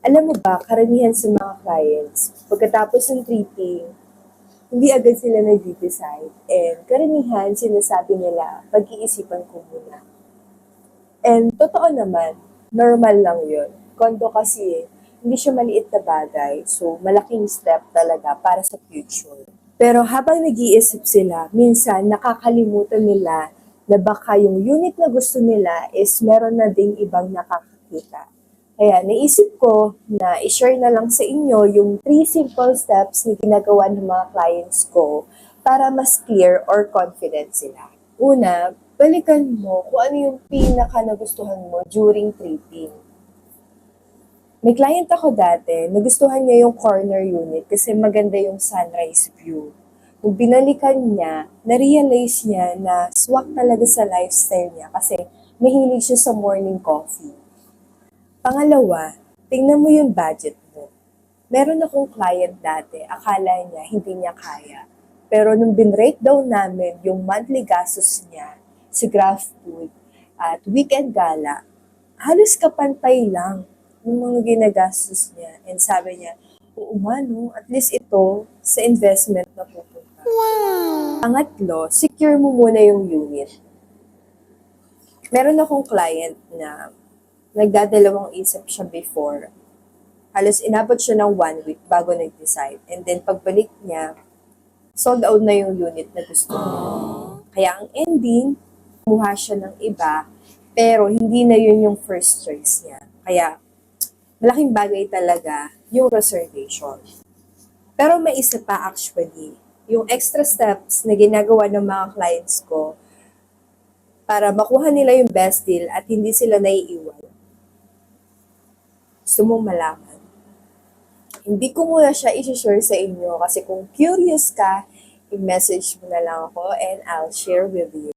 Alam mo ba, karamihan sa mga clients, pagkatapos ng treating, hindi agad sila nag-decide. And karamihan, sinasabi nila, pag-iisipan ko muna. And totoo naman, normal lang yun. Kondo kasi, hindi siya maliit na bagay. So, malaking step talaga para sa future. Pero habang nag-iisip sila, minsan nakakalimutan nila na baka yung unit na gusto nila is meron na ding ibang nakakakita. Kaya naisip ko na i-share na lang sa inyo yung 3 simple steps na ginagawa ng mga clients ko para mas clear or confident sila. Una, balikan mo kung ano yung pinaka nagustuhan mo during treating. May client ako dati, nagustuhan niya yung corner unit kasi maganda yung sunrise view. Nung binalikan niya, na-realize niya na swak talaga sa lifestyle niya kasi mahilig siya sa morning coffee. Pangalawa, tingnan mo yung budget mo. Meron akong client dati, akala niya hindi niya kaya. Pero nung bin-breakdown namin yung monthly gastos niya sa Grab Food at weekend gala, halos kapantay lang yung mga ginagastos niya. And sabi niya, oo nga no, at least ito sa investment na pupunta. Pangatlo, secure mo muna yung unit. Meron akong client na nagdadalawang isip siya before. Halos inabot siya ng 1 week bago nag-decide. And then pagbalik niya, sold out na yung unit na gusto niya. Kaya ang ending, kumuha siya ng iba, pero hindi na yun yung first choice niya. Kaya malaking bagay talaga yung reservation. Pero may isa pa actually, yung extra steps na ginagawa ng mga clients ko para makuha nila yung best deal at hindi sila naiiwan. Gusto mong malaman? Hindi ko muna siya i-share sa inyo kasi kung curious ka, i-message mo na lang ako and I'll share with you.